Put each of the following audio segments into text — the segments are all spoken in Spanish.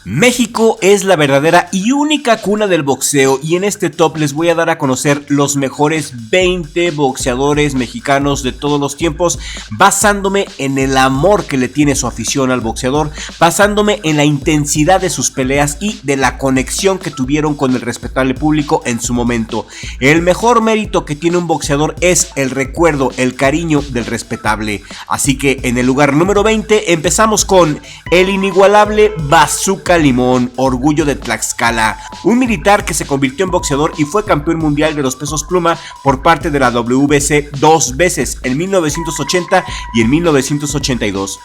México es la verdadera y única cuna del boxeo, y en este top les voy a dar a conocer los mejores 20 boxeadores mexicanos de todos los tiempos, basándome en el amor que le tiene su afición al boxeador, basándome en la intensidad de sus peleas y de la conexión que tuvieron con el respetable público en su momento. El mejor mérito que tiene un boxeador es el recuerdo, el cariño del respetable. Así que en el lugar número 20 empezamos con el inigualable Bazooka Limón, orgullo de Tlaxcala, un militar que se convirtió en boxeador y fue campeón mundial de los pesos pluma por parte de la WBC 2 veces, en 1980 y en 1982.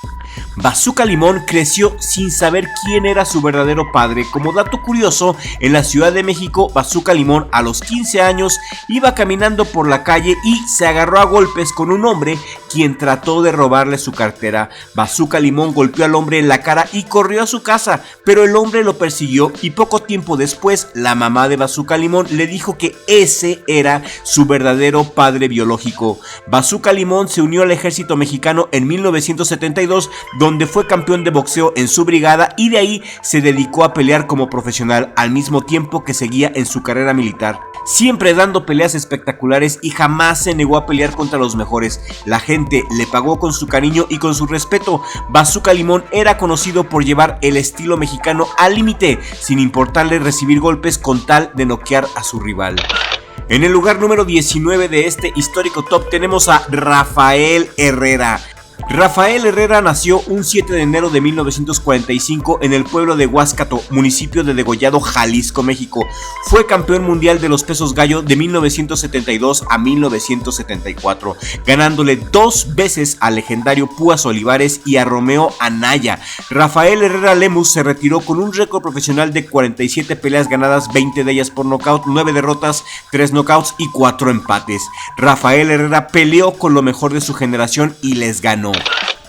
Bazooka Limón creció sin saber quién era su verdadero padre. Como dato curioso, en la Ciudad de México, Bazooka Limón a los 15 años iba caminando por la calle y se agarró a golpes con un hombre quien trató de robarle su cartera. Bazooka Limón golpeó al hombre en la cara y corrió a su casa, pero el hombre lo persiguió y poco tiempo después la mamá de Bazooka Limón le dijo que ese era su verdadero padre biológico. Bazooka Limón se unió al ejército mexicano en 1972, donde fue campeón de boxeo en su brigada, y de ahí se dedicó a pelear como profesional al mismo tiempo que seguía en su carrera militar, siempre dando peleas espectaculares y jamás se negó a pelear contra los mejores. La gente le pagó con su cariño y con su respeto. Bazooka Limón era conocido por llevar el estilo mexicano al límite, sin importarle recibir golpes con tal de noquear a su rival. En el lugar número 19 de este histórico top tenemos a Rafael Herrera. Rafael Herrera nació un 7 de enero de 1945 en el pueblo de Huáscato, municipio de Degollado, Jalisco, México. Fue campeón mundial de los pesos gallo de 1972 a 1974, ganándole 2 veces al legendario Púas Olivares y a Romeo Anaya. Rafael Herrera Lemus se retiró con un récord profesional de 47 peleas ganadas, 20 de ellas por nocaut, 9 derrotas, 3 knockouts y 4 empates. Rafael Herrera peleó con lo mejor de su generación y les ganó.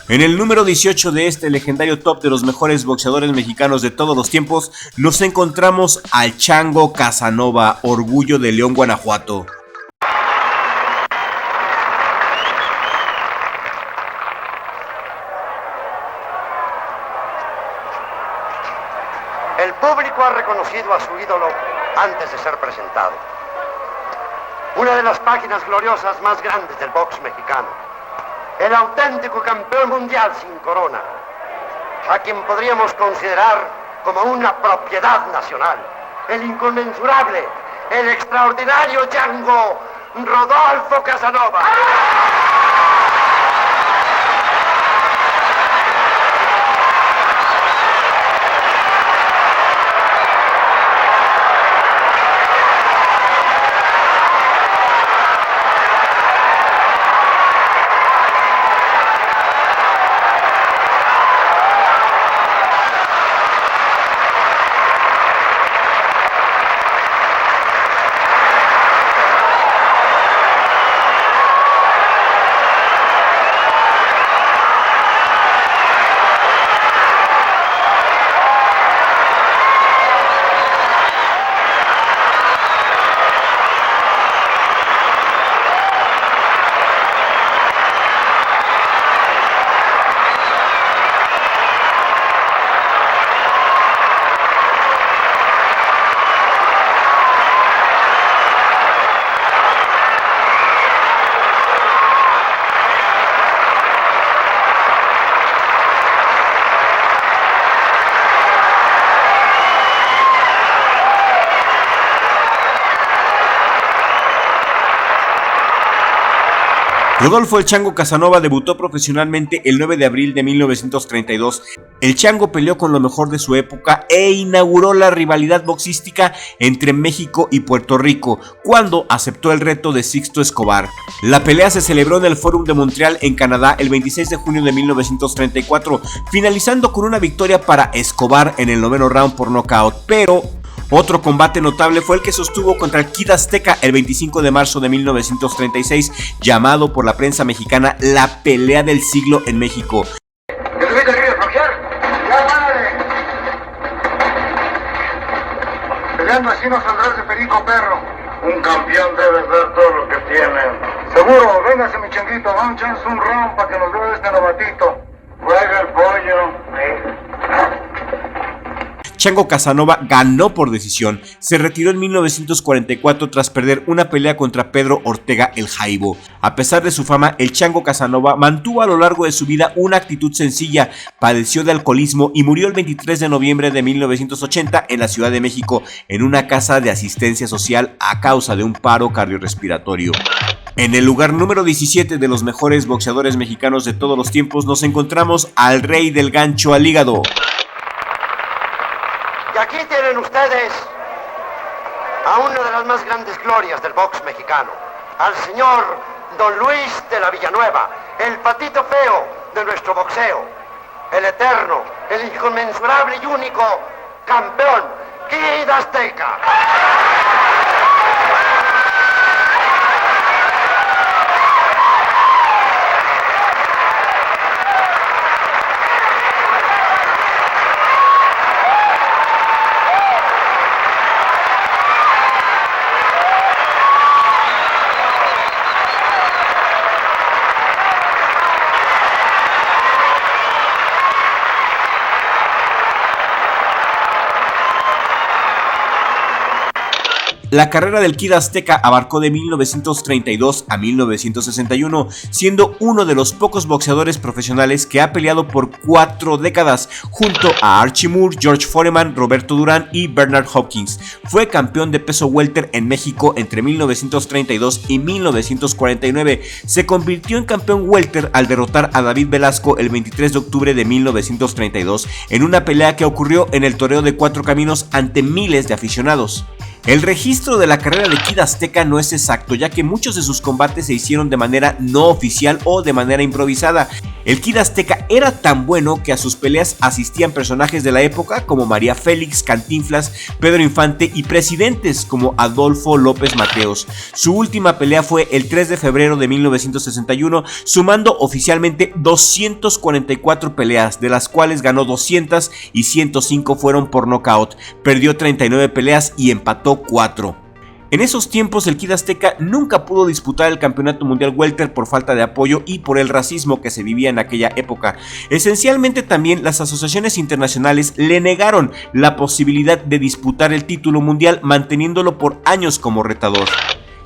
En el número 18 de este legendario top de los mejores boxeadores mexicanos de todos los tiempos, nos encontramos al Chango Casanova, orgullo de León, Guanajuato. El público ha reconocido a su ídolo antes de ser presentado. Una de las páginas gloriosas más grandes del box mexicano. El auténtico campeón mundial sin corona, a quien podríamos considerar como una propiedad nacional, el inconmensurable, el extraordinario Chango Rodolfo Casanova. Rodolfo el Chango Casanova debutó profesionalmente el 9 de abril de 1932. El Chango peleó con lo mejor de su época e inauguró la rivalidad boxística entre México y Puerto Rico, cuando aceptó el reto de Sixto Escobar. La pelea se celebró en el Fórum de Montreal, en Canadá, el 26 de junio de 1934, finalizando con una victoria para Escobar en el 9º round por nocaut, pero otro combate notable fue el que sostuvo contra el Kid Azteca el 25 de marzo de 1936, llamado por la prensa mexicana la pelea del siglo en México. Peleando así no saldrás de perico, perro. Un campeón debe ver todo lo que tiene. Seguro, véngase mi changuito, vamos a echarnos un round para que nos vea este novatito. Juega el pollo. Chango Casanova ganó por decisión. Se retiró en 1944 tras perder una pelea contra Pedro Ortega el Jaibo. A pesar de su fama, el Chango Casanova mantuvo a lo largo de su vida una actitud sencilla, padeció de alcoholismo y murió el 23 de noviembre de 1980 en la Ciudad de México en una casa de asistencia social a causa de un paro cardiorrespiratorio. En el lugar número 17 de los mejores boxeadores mexicanos de todos los tiempos nos encontramos al rey del gancho al hígado. Y aquí tienen ustedes a una de las más grandes glorias del box mexicano, al señor Don Luis de la Villanueva, el patito feo de nuestro boxeo, el eterno, el inconmensurable y único campeón, Kid Azteca. La carrera del Kid Azteca abarcó de 1932 a 1961, siendo uno de los pocos boxeadores profesionales que ha peleado por 4 décadas, junto a Archie Moore, George Foreman, Roberto Durán y Bernard Hopkins. Fue campeón de peso welter en México entre 1932 y 1949. Se convirtió en campeón welter al derrotar a David Velasco el 23 de octubre de 1932 en una pelea que ocurrió en el Toreo de Cuatro Caminos ante miles de aficionados. El registro de la carrera de Kid Azteca no es exacto, ya que muchos de sus combates se hicieron de manera no oficial o de manera improvisada. El Kid Azteca era tan bueno que a sus peleas asistían personajes de la época como María Félix, Cantinflas, Pedro Infante y presidentes como Adolfo López Mateos. Su última pelea fue el 3 de febrero de 1961, sumando oficialmente 244 peleas, de las cuales ganó 200 y 105 fueron por nocaut. Perdió 39 peleas y empató 4. En esos tiempos el Kid Azteca nunca pudo disputar el campeonato mundial welter por falta de apoyo y por el racismo que se vivía en aquella época. Esencialmente también las asociaciones internacionales le negaron la posibilidad de disputar el título mundial, manteniéndolo por años como retador.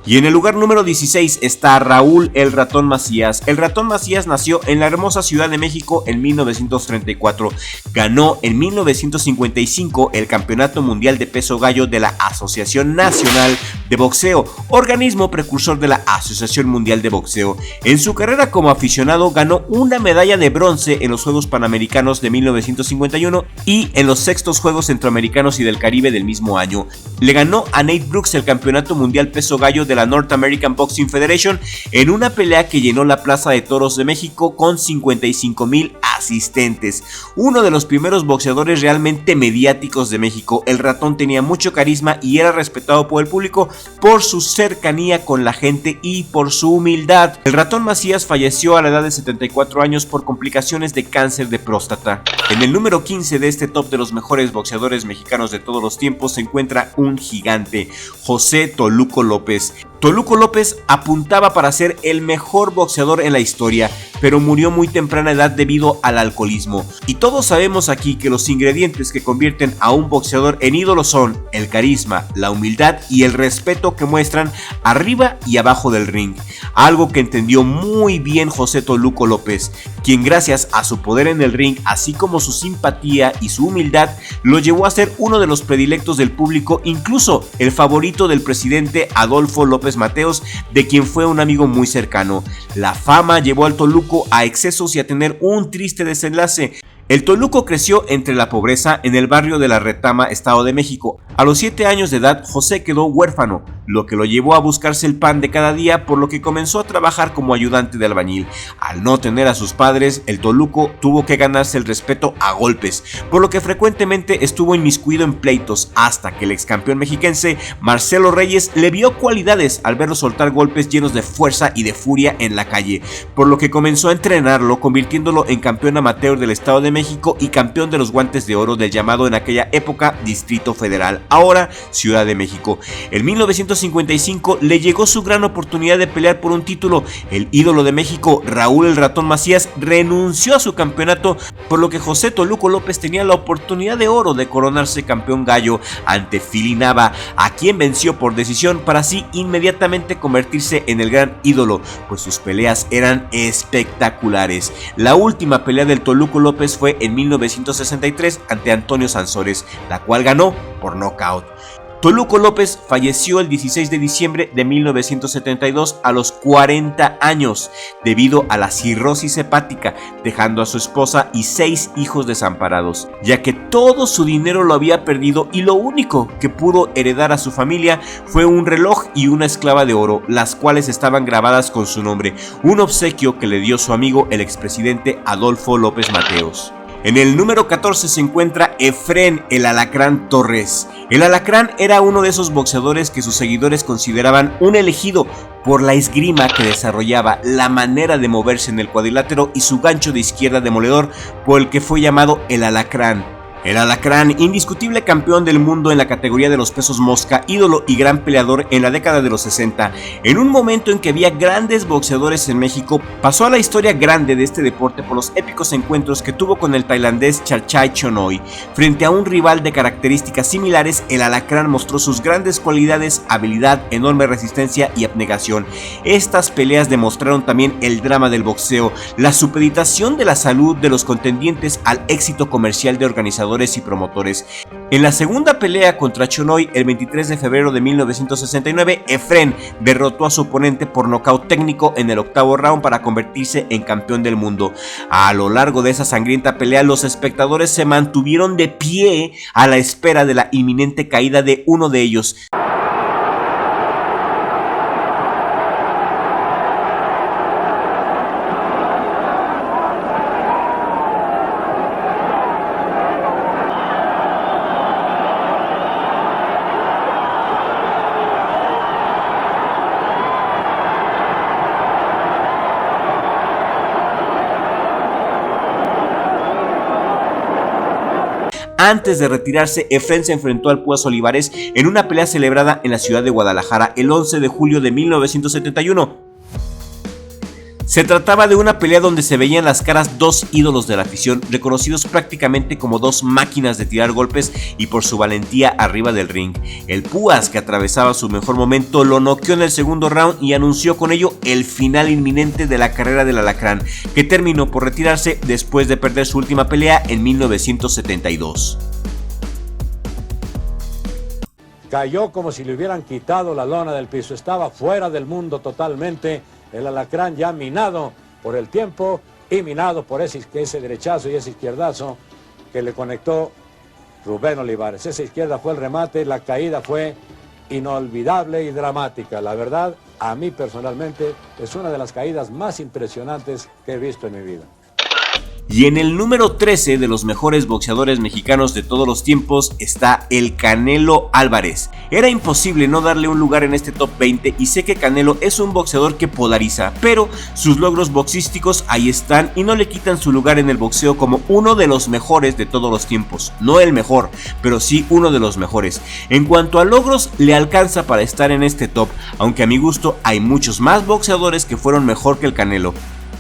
Y en el lugar número 16 está Raúl el Ratón Macías. El Ratón Macías nació en la hermosa Ciudad de México en 1934. Ganó en 1955 el Campeonato Mundial de Peso Gallo de la Asociación Nacional de Boxeo, organismo precursor de la Asociación Mundial de Boxeo. En su carrera como aficionado ganó una medalla de bronce en los Juegos Panamericanos de 1951 y en los sextos Juegos Centroamericanos y del Caribe del mismo año. Le ganó a Nate Brooks el Campeonato Mundial Peso Gallo de la North American Boxing Federation en una pelea que llenó la Plaza de Toros de México con 55,000 asistentes. Uno de los primeros boxeadores realmente mediáticos de México, el Ratón tenía mucho carisma y era respetado por el público por su cercanía con la gente y por su humildad. El Ratón Macías falleció a la edad de 74 años por complicaciones de cáncer de próstata. En el número 15 de este top de los mejores boxeadores mexicanos de todos los tiempos se encuentra un gigante, José Toluco López. Toluco López apuntaba para ser el mejor boxeador en la historia, pero murió muy temprana edad debido al alcoholismo. Y todos sabemos aquí que los ingredientes que convierten a un boxeador en ídolo son el carisma, la humildad y el respeto que muestran arriba y abajo del ring. Algo que entendió muy bien José Toluco López, quien gracias a su poder en el ring, así como su simpatía y su humildad, lo llevó a ser uno de los predilectos del público, incluso el favorito del presidente Adolfo López Mateos, de quien fue un amigo muy cercano. La fama llevó al Toluco a excesos y a tener un triste desenlace. El Toluco creció entre la pobreza en el barrio de La Retama, Estado de México. A los 7 años de edad, José quedó huérfano, lo que lo llevó a buscarse el pan de cada día, por lo que comenzó a trabajar como ayudante de albañil. Al no tener a sus padres, el Toluco tuvo que ganarse el respeto a golpes, por lo que frecuentemente estuvo inmiscuido en pleitos, hasta que el ex campeón mexiquense Marcelo Reyes le vio cualidades al verlo soltar golpes llenos de fuerza y de furia en la calle, por lo que comenzó a entrenarlo, convirtiéndolo en campeón amateur del Estado de México y campeón de los guantes de oro del llamado en aquella época Distrito Federal ahora Ciudad de México. En 1955 le llegó su gran oportunidad de pelear por un título. El ídolo de México, Raúl el Ratón Macías, renunció a su campeonato, por lo que José Toluco López tenía la oportunidad de oro de coronarse campeón gallo ante Philly Nava, a quien venció por decisión para así inmediatamente convertirse en el gran ídolo, pues sus peleas eran espectaculares. La última pelea del Toluco López fue en 1963 ante Antonio Sansores, la cual ganó por nocaut. Toluco López falleció el 16 de diciembre de 1972 a los 40 años debido a la cirrosis hepática, dejando a su esposa y 6 hijos desamparados, ya que todo su dinero lo había perdido y lo único que pudo heredar a su familia fue un reloj y una esclava de oro, las cuales estaban grabadas con su nombre, un obsequio que le dio su amigo el expresidente Adolfo López Mateos. En el número 14 se encuentra Efrén el Alacrán Torres. El Alacrán era uno de esos boxeadores que sus seguidores consideraban un elegido por la esgrima que desarrollaba, la manera de moverse en el cuadrilátero y su gancho de izquierda demoledor, por el que fue llamado el Alacrán. El Alacrán, indiscutible campeón del mundo en la categoría de los pesos mosca, ídolo y gran peleador en la década de los 60, en un momento en que había grandes boxeadores en México, pasó a la historia grande de este deporte por los épicos encuentros que tuvo con el tailandés Charchai Chonoy. Frente a un rival de características similares, el Alacrán mostró sus grandes cualidades, habilidad, enorme resistencia y abnegación. Estas peleas demostraron también el drama del boxeo, la supeditación de la salud de los contendientes al éxito comercial de organizadores y promotores. En la segunda pelea contra Chonoy, el 23 de febrero de 1969, Efrén derrotó a su oponente por nocaut técnico en el octavo round para convertirse en campeón del mundo. A lo largo de esa sangrienta pelea, los espectadores se mantuvieron de pie a la espera de la inminente caída de uno de ellos. Antes de retirarse, Efrén se enfrentó al Púas Olivares en una pelea celebrada en la ciudad de Guadalajara el 11 de julio de 1971. Se trataba de una pelea donde se veían las caras dos ídolos de la afición, reconocidos prácticamente como dos máquinas de tirar golpes y por su valentía arriba del ring. El Púas, que atravesaba su mejor momento, lo noqueó en el segundo round y anunció con ello el final inminente de la carrera del Alacrán, que terminó por retirarse después de perder su última pelea en 1972. Cayó como si le hubieran quitado la lona del piso, estaba fuera del mundo totalmente. El Alacrán ya minado por el tiempo y minado por ese derechazo y ese izquierdazo que le conectó Rubén Olivares. Esa izquierda fue el remate, la caída fue inolvidable y dramática. La verdad, a mí personalmente es una de las caídas más impresionantes que he visto en mi vida. Y en el número 13 de los mejores boxeadores mexicanos de todos los tiempos está el Canelo Álvarez. Era imposible no darle un lugar en este top 20 y sé que Canelo es un boxeador que polariza, pero sus logros boxísticos ahí están y no le quitan su lugar en el boxeo como uno de los mejores de todos los tiempos. No el mejor, pero sí uno de los mejores. En cuanto a logros, le alcanza para estar en este top, aunque a mi gusto hay muchos más boxeadores que fueron mejor que el Canelo.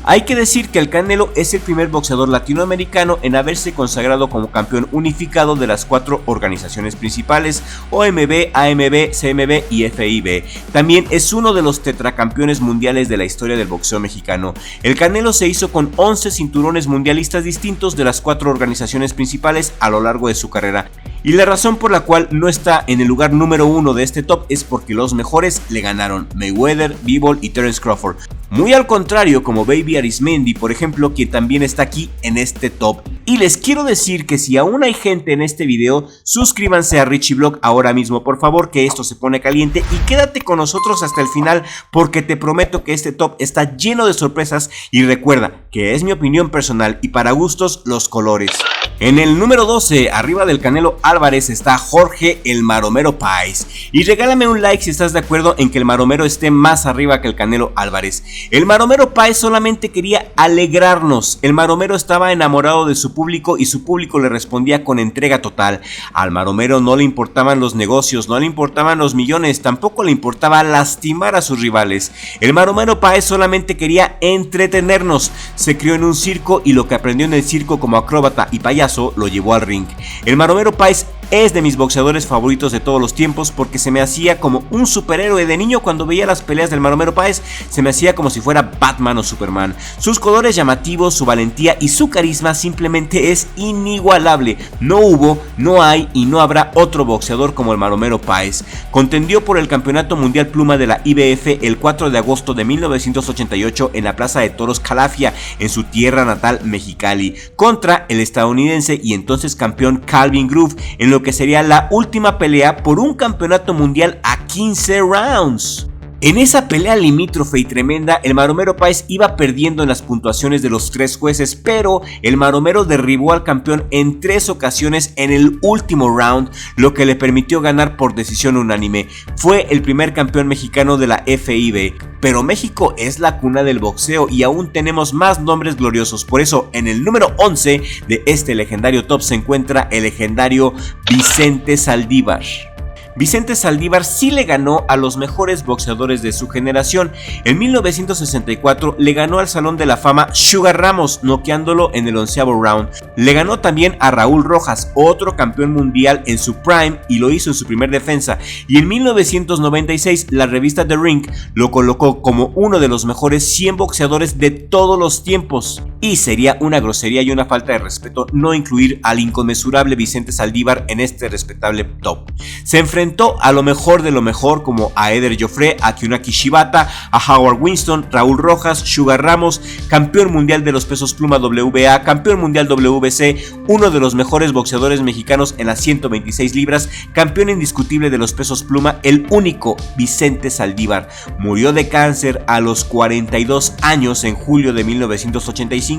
Hay que decir que el Canelo es el primer boxeador latinoamericano en haberse consagrado como campeón unificado de las 4 organizaciones principales, OMB, AMB, CMB y FIB. También es uno de los tetracampeones mundiales de la historia del boxeo mexicano. El Canelo se hizo con 11 cinturones mundialistas distintos de las 4 organizaciones principales a lo largo de su carrera. Y la razón por la cual no está en el lugar número 1 de este top es porque los mejores le ganaron: Mayweather, Bivol y Terence Crawford. Muy al contrario, como Baby Arismendi, por ejemplo, quien también está aquí en este top. Y les quiero decir que si aún hay gente en este video, suscríbanse a Richie Vlog ahora mismo, por favor, que esto se pone caliente, y quédate con nosotros hasta el final, porque te prometo que este top está lleno de sorpresas. Y recuerda que es mi opinión personal y para gustos los colores. En el número 12, arriba del Canelo Álvarez, está Jorge el Maromero Páez. Y regálame un like si estás de acuerdo en que el Maromero esté más arriba que el Canelo Álvarez. El Maromero Páez solamente quería alegrarnos. El Maromero estaba enamorado de su público y su público le respondía con entrega total. Al Maromero no le importaban los negocios, no le importaban los millones, tampoco le importaba lastimar a sus rivales. El Maromero Páez solamente quería entretenernos. Se crió en un circo y lo que aprendió en el circo como acróbata y payaso lo llevó al ring. El Maromero Páez es de mis boxeadores favoritos de todos los tiempos porque se me hacía como un superhéroe. De niño, cuando veía las peleas del Maromero Páez, se me hacía como si fuera Batman o Superman. Sus colores llamativos, su valentía y su carisma simplemente es inigualable. No hubo, no hay y no habrá otro boxeador como el Maromero Páez. Contendió por el Campeonato Mundial Pluma de la IBF el 4 de agosto de 1988 en la Plaza de Toros Calafia, en su tierra natal Mexicali, contra el estadounidense y entonces campeón Calvin Groove, en lo que sería la última pelea por un campeonato mundial a 15 rounds. En esa pelea limítrofe y tremenda, el Maromero Páez iba perdiendo en las puntuaciones de los 3 jueces, pero el Maromero derribó al campeón en 3 ocasiones en el último round, lo que le permitió ganar por decisión unánime. Fue el primer campeón mexicano de la FIB. Pero México es la cuna del boxeo y aún tenemos más nombres gloriosos. Por eso, en el número 11 de este legendario top se encuentra el legendario Vicente Saldívar. Vicente Saldívar sí le ganó a los mejores boxeadores de su generación. En 1964 le ganó al Salón de la Fama Sugar Ramos, noqueándolo en el 11º round. Le ganó también a Raúl Rojas, otro campeón mundial en su prime, y lo hizo en su primer defensa. Y en 1996 la revista The Ring lo colocó como uno de los mejores 100 boxeadores de todos los tiempos. Y sería una grosería y una falta de respeto no incluir al inconmensurable Vicente Saldívar en este respetable top. Se enfrentó a lo mejor de lo mejor, como a Eder Joffre, a Kyunaki Shibata, a Howard Winston, Raúl Rojas, Sugar Ramos, campeón mundial de los pesos pluma WBA, campeón mundial WBC, uno de los mejores boxeadores mexicanos en las 126 libras, campeón indiscutible de los pesos pluma, el único Vicente Saldívar. Murió de cáncer a los 42 años en julio de 1985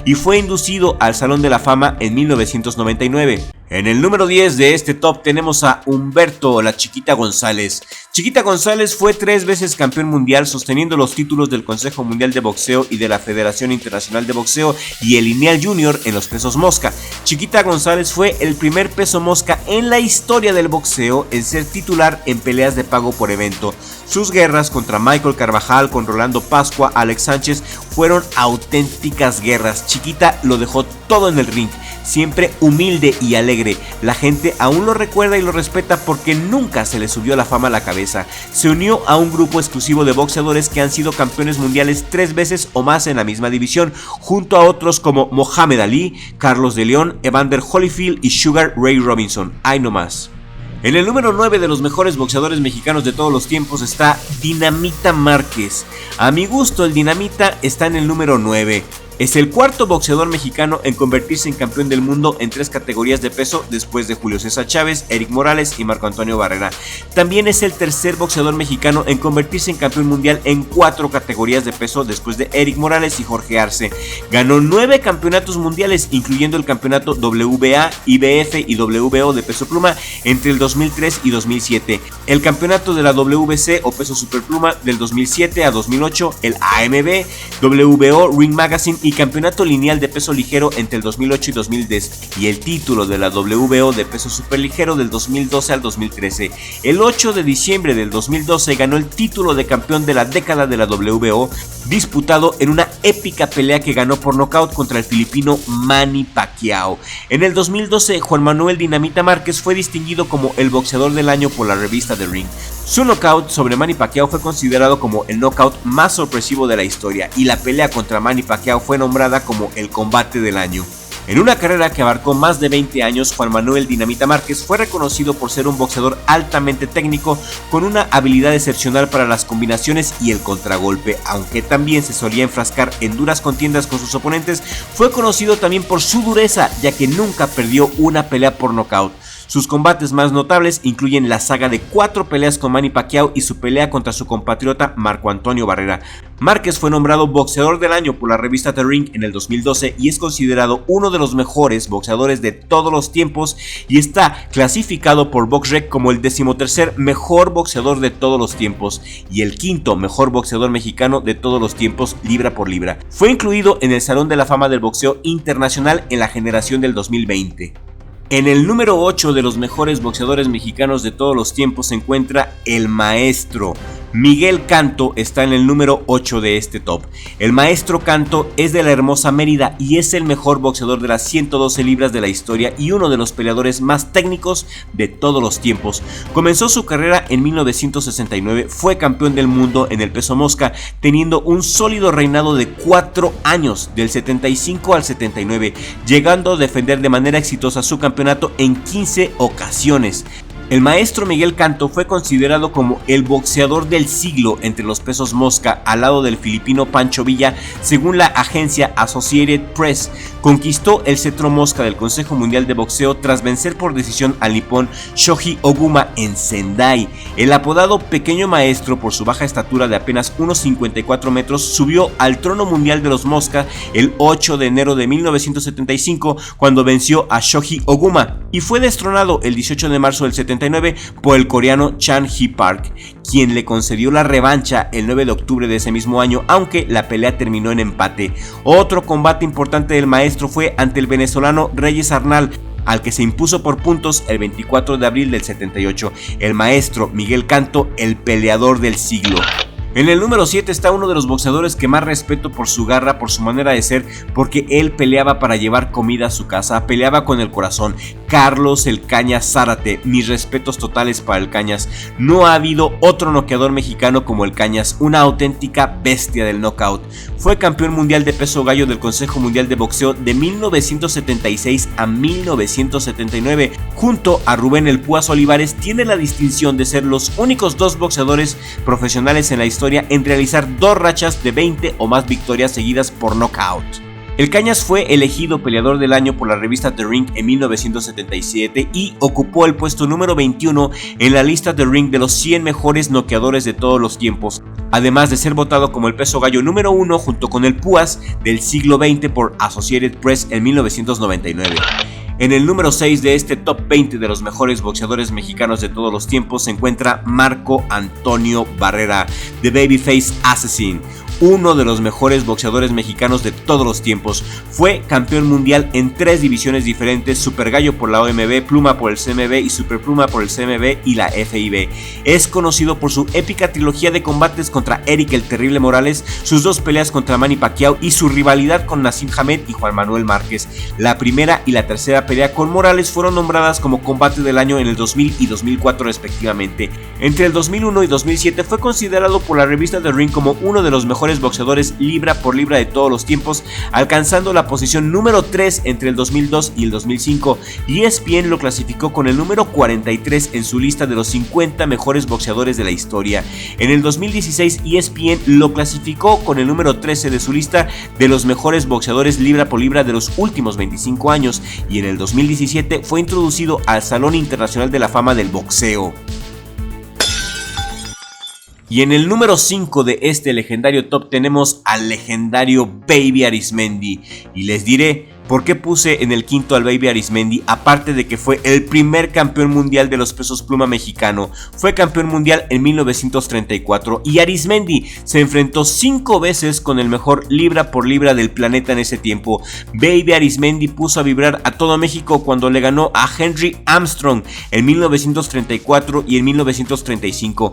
y fue inducido al Salón de la Fama en 1999. En el número 10 de este top tenemos a Humberto La Chiquita González. Chiquita González fue 3 veces campeón mundial, sosteniendo los títulos del Consejo Mundial de Boxeo y de la Federación Internacional de Boxeo y el lineal junior en los pesos mosca. Chiquita González fue el primer peso mosca en la historia del boxeo en ser titular en peleas de pago por evento. Sus guerras contra Michael Carvajal, con Rolando Pascua, Alex Sánchez, fueron auténticas guerras. Chiquita lo dejó todo en el ring, siempre humilde y alegre. La gente aún lo recuerda y lo respeta porque nunca se le subió la fama a la cabeza. Se unió a un grupo exclusivo de boxeadores que han sido campeones mundiales 3 veces o más en la misma división, junto a otros como Mohamed Ali, Carlos de León, Evander Holyfield y Sugar Ray Robinson. Hay no más. En el número 9 de los mejores boxeadores mexicanos de todos los tiempos está Dinamita Márquez. A mi gusto, el Dinamita está en el número 9. Es el cuarto boxeador mexicano en convertirse en campeón del mundo en 3 categorías de peso después de Julio César Chávez, Eric Morales y Marco Antonio Barrera. También es el tercer boxeador mexicano en convertirse en campeón mundial en 4 categorías de peso después de Eric Morales y Jorge Arce. Ganó 9 campeonatos mundiales, incluyendo el campeonato WBA, IBF y WBO de peso pluma entre el 2003 y 2007, el campeonato de la WBC o peso superpluma del 2007 a 2008, el AMB, WBO Ring Magazine y campeonato lineal de peso ligero entre el 2008 y 2010 y el título de la WBO de peso superligero del 2012 al 2013. El 8 de diciembre del 2012 ganó el título de campeón de la década de la WBO, disputado en una épica pelea que ganó por nocaut contra el filipino Manny Pacquiao. En el 2012, Juan Manuel Dinamita Márquez fue distinguido como el boxeador del año por la revista The Ring. Su knockout sobre Manny Pacquiao fue considerado como el knockout más sorpresivo de la historia y la pelea contra Manny Pacquiao fue nombrada como el combate del año. En una carrera que abarcó más de 20 años, Juan Manuel Dinamita Márquez fue reconocido por ser un boxeador altamente técnico con una habilidad excepcional para las combinaciones y el contragolpe. Aunque también se solía enfrascar en duras contiendas con sus oponentes, fue conocido también por su dureza, ya que nunca perdió una pelea por nocaut. Sus combates más notables incluyen la saga de 4 peleas con Manny Pacquiao y su pelea contra su compatriota Marco Antonio Barrera. Márquez fue nombrado boxeador del año por la revista The Ring en el 2012 y es considerado uno de los mejores boxeadores de todos los tiempos y está clasificado por BoxRec como el 13º mejor boxeador de todos los tiempos y el 5º mejor boxeador mexicano de todos los tiempos libra por libra. Fue incluido en el Salón de la Fama del Boxeo Internacional en la generación del 2020. En el número 8 de los mejores boxeadores mexicanos de todos los tiempos se encuentra el maestro. Miguel Canto está en el número 8 de este top. El maestro Canto es de la hermosa Mérida y es el mejor boxeador de las 112 libras de la historia y uno de los peleadores más técnicos de todos los tiempos. Comenzó su carrera en 1969, fue campeón del mundo en el peso mosca, teniendo un sólido reinado de 4 años, del 75 al 79, llegando a defender de manera exitosa su campeonato en 15 ocasiones. El maestro Miguel Canto fue considerado como el boxeador del siglo entre los pesos mosca al lado del filipino Pancho Villa, según la agencia Associated Press. Conquistó el cetro mosca del Consejo Mundial de Boxeo tras vencer por decisión al nipón Shoji Oguma en Sendai. El apodado Pequeño Maestro por su baja estatura de apenas unos 54 metros subió al trono mundial de los mosca el 8 de enero de 1975 cuando venció a Shoji Oguma y fue destronado el 18 de marzo del 79 por el coreano Chan Hee Park, quien le concedió la revancha el 9 de octubre de ese mismo año, aunque la pelea terminó en empate. Otro combate importante del maestro fue ante el venezolano Reyes Arnal, al que se impuso por puntos el 24 de abril del 78. El maestro Miguel Canto, el peleador del siglo. En el número 7 está uno de los boxeadores que más respeto por su garra, por su manera de ser, porque él peleaba para llevar comida a su casa, peleaba con el corazón. Carlos el Cañas Zárate, mis respetos totales para el Cañas. No ha habido otro noqueador mexicano como el Cañas, una auténtica bestia del knockout. Fue campeón mundial de peso gallo del Consejo Mundial de Boxeo de 1976 a 1979. Junto a Rubén El Púas Olivares, tiene la distinción de ser los únicos 2 boxeadores profesionales en la historia en realizar 2 rachas de 20 o más victorias seguidas por knockout. El Cañas fue elegido peleador del año por la revista The Ring en 1977 y ocupó el puesto número 21 en la lista The Ring de los 100 mejores noqueadores de todos los tiempos, además de ser votado como el peso gallo número 1 junto con el Púas del siglo XX por Associated Press en 1999. En el número 6 de este top 20 de los mejores boxeadores mexicanos de todos los tiempos se encuentra Marco Antonio Barrera, The Babyface Assassin, uno de los mejores boxeadores mexicanos de todos los tiempos. Fue campeón mundial en 3 divisiones diferentes: Super Gallo por la OMB, Pluma por el CMB y Super Pluma por el CMB y la FIB. Es conocido por su épica trilogía de combates contra Eric el Terrible Morales, sus 2 peleas contra Manny Pacquiao y su rivalidad con Nassim Hamed y Juan Manuel Márquez. La primera y la tercera pelea con Morales fueron nombradas como combate del año en el 2000 y 2004 respectivamente. Entre el 2001 y 2007 fue considerado por la revista The Ring como uno de los mejores boxeadores libra por libra de todos los tiempos, alcanzando la posición número 3 entre el 2002 y el 2005. ESPN lo clasificó con el número 43 en su lista de los 50 mejores boxeadores de la historia. En el 2016 ESPN lo clasificó con el número 13 de su lista de los mejores boxeadores libra por libra de los últimos 25 años y en el 2017 fue introducido al Salón Internacional de la Fama del Boxeo. Y en el número 5 de este legendario top tenemos al legendario Baby Arismendi. Y les diré por qué puse en el quinto al Baby Arismendi, aparte de que fue el primer campeón mundial de los pesos pluma mexicano. Fue campeón mundial en 1934 y Arismendi se enfrentó 5 veces con el mejor libra por libra del planeta en ese tiempo. Baby Arismendi puso a vibrar a todo México cuando le ganó a Henry Armstrong en 1934 y en 1935.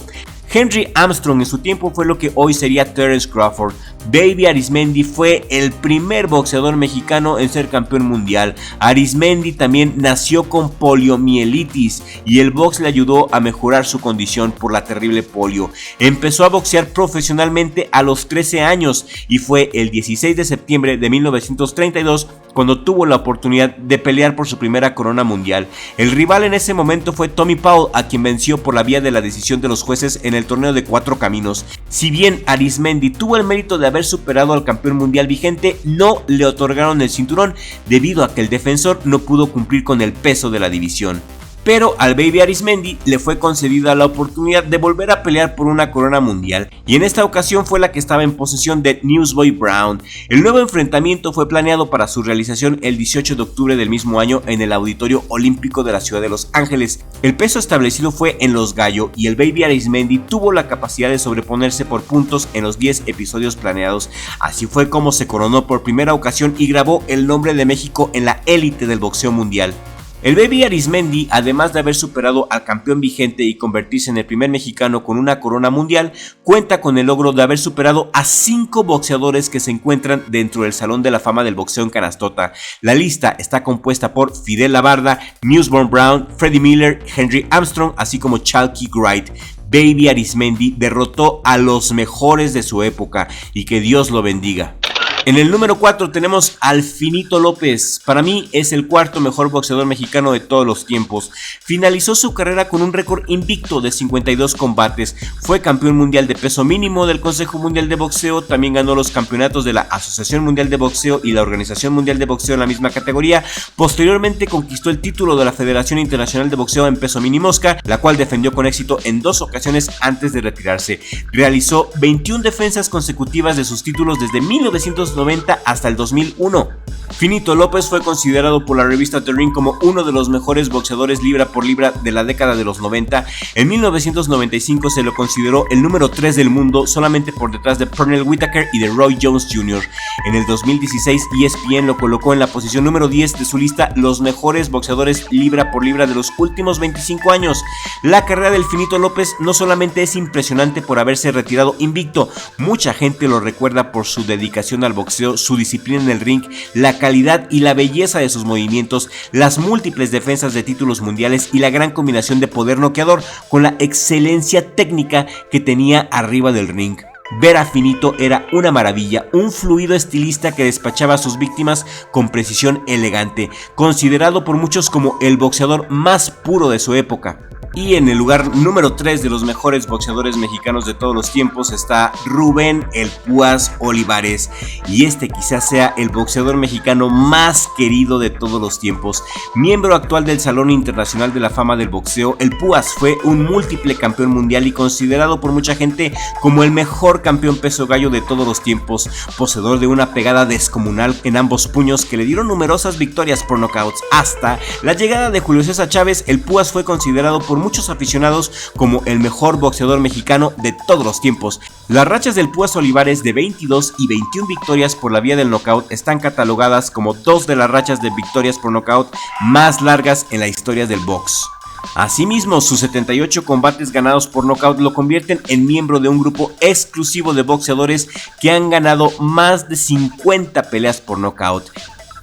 Henry Armstrong en su tiempo fue lo que hoy sería Terence Crawford. Baby Arismendi fue el primer boxeador mexicano en ser campeón mundial. Arismendi también nació con poliomielitis y el box le ayudó a mejorar su condición por la terrible polio. Empezó a boxear profesionalmente a los 13 años y fue el 16 de septiembre de 1932 cuando tuvo la oportunidad de pelear por su primera corona mundial. El rival en ese momento fue Tommy Powell, a quien venció por la vía de la decisión de los jueces en el torneo de 4 caminos. Si bien Arismendi tuvo el mérito de haber superado al campeón mundial vigente, no le otorgaron el cinturón debido a que el defensor no pudo cumplir con el peso de la división. pero al Baby Arismendi le fue concedida la oportunidad de volver a pelear por una corona mundial, y en esta ocasión fue la que estaba en posesión de Newsboy Brown. El nuevo enfrentamiento fue planeado para su realización el 18 de octubre del mismo año en el Auditorio Olímpico de la ciudad de Los Ángeles. El peso establecido fue en los gallo y el Baby Arismendi tuvo la capacidad de sobreponerse por puntos en los 10 episodios planeados. Así fue como se coronó por primera ocasión y grabó el nombre de México en la élite del boxeo mundial. El Baby Arismendi, además de haber superado al campeón vigente y convertirse en el primer mexicano con una corona mundial, cuenta con el logro de haber superado a 5 boxeadores que se encuentran dentro del Salón de la Fama del Boxeo en Canastota. La lista está compuesta por Fidel Labarda, Newsboy Brown, Freddie Miller, Henry Armstrong, así como Chalky Wright. Baby Arismendi derrotó a los mejores de su época, y que Dios lo bendiga. En el número 4 tenemos al Finito López. Para mí es el cuarto mejor boxeador mexicano de todos los tiempos. Finalizó su carrera con un récord invicto de 52 combates. Fue campeón mundial de peso mínimo del Consejo Mundial de Boxeo. También ganó los campeonatos de la Asociación Mundial de Boxeo y la Organización Mundial de Boxeo en la misma categoría. Posteriormente conquistó el título de la Federación Internacional de Boxeo en peso mini mosca, la cual defendió con éxito en 2 ocasiones antes de retirarse. Realizó 21 defensas consecutivas de sus títulos desde 1990 hasta el 2001. Finito López fue considerado por la revista The Ring como uno de los mejores boxeadores libra por libra de la década de los 90. En 1995 se lo consideró el número 3 del mundo, solamente por detrás de Pernell Whitaker y de Roy Jones Jr. En el 2016 ESPN lo colocó en la posición número 10 de su lista los mejores boxeadores libra por libra de los últimos 25 años. La carrera del Finito López no solamente es impresionante por haberse retirado invicto, mucha gente lo recuerda por su dedicación al boxeo, su disciplina en el ring, la calidad y la belleza de sus movimientos, las múltiples defensas de títulos mundiales y la gran combinación de poder noqueador con la excelencia técnica que tenía arriba del ring. Ver a Finito era una maravilla, un fluido estilista que despachaba a sus víctimas con precisión elegante, considerado por muchos como el boxeador más puro de su época. Y en el lugar número 3 de los mejores boxeadores mexicanos de todos los tiempos está Rubén El Púas Olivares. Y este quizás sea el boxeador mexicano más querido de todos los tiempos. Miembro actual del Salón Internacional de la Fama del Boxeo, El Púas fue un múltiple campeón mundial y considerado por mucha gente como el mejor campeón peso gallo de todos los tiempos. Poseedor de una pegada descomunal en ambos puños que le dieron numerosas victorias por knockouts. Hasta la llegada de Julio César Chávez, El Púas fue considerado por muchos aficionados como el mejor boxeador mexicano de todos los tiempos. Las rachas del Púas Olivares de 22 y 21 victorias por la vía del knockout están catalogadas como 2 de las rachas de victorias por knockout más largas en la historia del box. Asimismo, sus 78 combates ganados por nocaut lo convierten en miembro de un grupo exclusivo de boxeadores que han ganado más de 50 peleas por nocaut.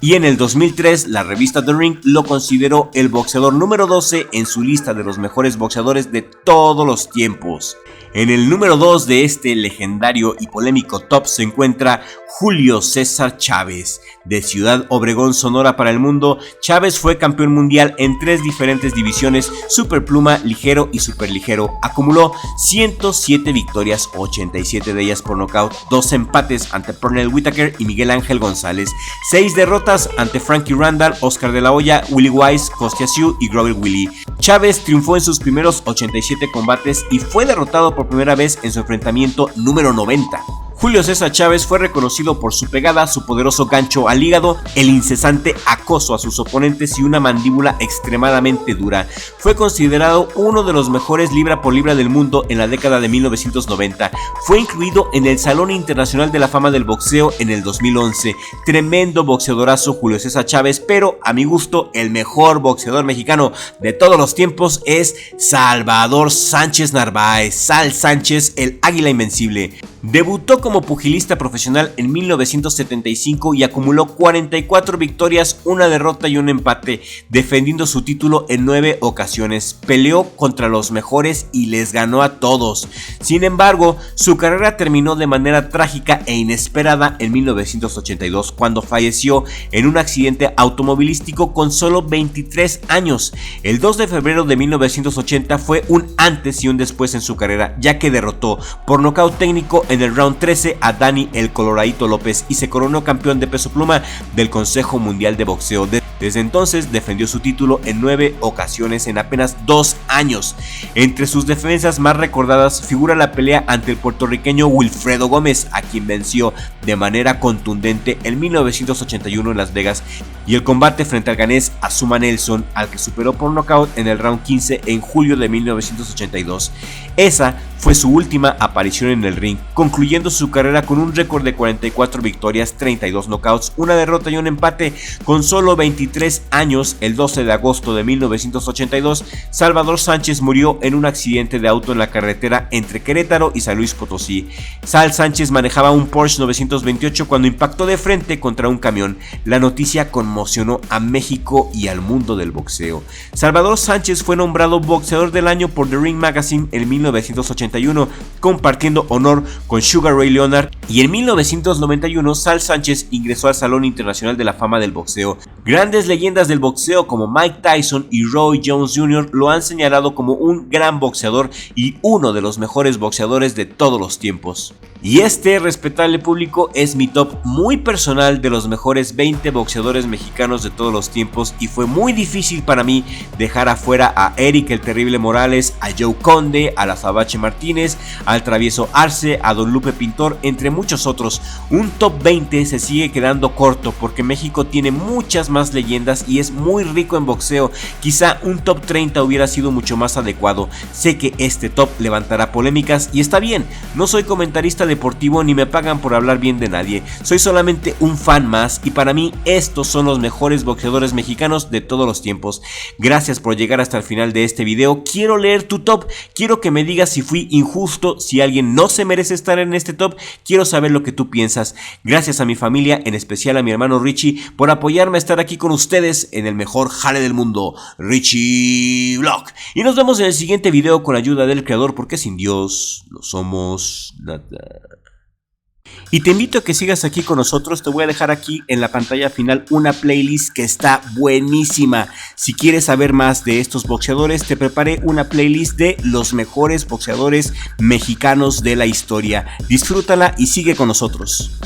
Y en el 2003, la revista The Ring lo consideró el boxeador número 12 en su lista de los mejores boxeadores de todos los tiempos. En el número 2 de este legendario y polémico top se encuentra Julio César Chávez. De Ciudad Obregón, Sonora para el mundo, Chávez fue campeón mundial en 3 diferentes divisiones: superpluma, ligero y superligero. Acumuló 107 victorias, 87 de ellas por nocaut, 2 empates ante Pernell Whitaker y Miguel Ángel González, 6 derrotas ante Frankie Randall, Oscar de la Hoya, Willie Wise, Kostya Tszyu y Grover Willie. Chávez triunfó en sus primeros 87 combates y fue derrotado por primera vez en su enfrentamiento número 90. Julio César Chávez fue reconocido por su pegada, su poderoso gancho al hígado, el incesante acoso a sus oponentes y una mandíbula extremadamente dura. Fue considerado uno de los mejores libra por libra del mundo en la década de 1990. Fue incluido en el Salón Internacional de la Fama del Boxeo en el 2011. Tremendo boxeadorazo Julio César Chávez, pero a mi gusto el mejor boxeador mexicano de todos los tiempos es Salvador Sánchez Narváez, Sal Sánchez, el Águila Invencible. Debutó como pugilista profesional en 1975 y acumuló 44 victorias, una derrota y un empate, defendiendo su título en 9 ocasiones. Peleó contra los mejores y les ganó a todos. Sin embargo, su carrera terminó de manera trágica e inesperada en 1982, cuando falleció en un accidente automovilístico con solo 23 años. El 2 de febrero de 1980 fue un antes y un después en su carrera, ya que derrotó por nocaut técnico en el round 13 a Dani el Coloradito López y se coronó campeón de peso pluma del Consejo Mundial de Boxeo. Desde entonces defendió su título en 9 ocasiones en apenas 2 años. Entre sus defensas más recordadas figura la pelea ante el puertorriqueño Wilfredo Gómez, a quien venció de manera contundente en 1981 en Las Vegas, y el combate frente al ganés Azuma Nelson, al que superó por nocaut en el round 15 en julio de 1982. Esa fue su última aparición en el ring, concluyendo su carrera con un récord de 44 victorias, 32 knockouts, una derrota y un empate. Con solo 23 años, el 12 de agosto de 1982, Salvador Sánchez murió en un accidente de auto en la carretera entre Querétaro y San Luis Potosí. Sal Sánchez manejaba un Porsche 928 cuando impactó de frente contra un camión. La noticia conmocionó a México y al mundo del boxeo. Salvador Sánchez fue nombrado boxeador del año por The Ring Magazine en 1981, compartiendo honor con Sugar Ray Leonard, y en 1991 Sal Sánchez ingresó al Salón Internacional de la Fama del Boxeo. Grandes leyendas del boxeo como Mike Tyson y Roy Jones Jr. lo han señalado como un gran boxeador y uno de los mejores boxeadores de todos los tiempos. Y este, respetable público, es mi top muy personal de los mejores 20 boxeadores mexicanos de todos los tiempos, y fue muy difícil para mí dejar afuera a Eric el Terrible Morales, a Joe Conde, a la Azabache Martínez, al Travieso Arce, a Don Lupe Pintor, entre muchos otros. Un top 20 se sigue quedando corto porque México tiene muchas más leyendas y es muy rico en boxeo. Quizá un top 30 hubiera sido mucho más adecuado. Sé que este top levantará polémicas y está bien, no soy comentarista deportivo ni me pagan por hablar bien de nadie, soy solamente un fan más, y para mí estos son los mejores boxeadores mexicanos de todos los tiempos. Gracias por llegar hasta el final de este video. Quiero leer tu top, quiero que me digas si fui injusto, si alguien no se merece estar en este top, quiero saber lo que tú piensas. Gracias a mi familia, en especial a mi hermano Richie, por apoyarme a estar aquí con ustedes en el mejor jale del mundo, Richie Vlog. Y nos vemos en el siguiente video con ayuda del creador, porque sin Dios no somos nada. Y te invito a que sigas aquí con nosotros. Te voy a dejar aquí en la pantalla final una playlist que está buenísima. Si quieres saber más de estos boxeadores, te preparé una playlist de los mejores boxeadores mexicanos de la historia. Disfrútala y sigue con nosotros.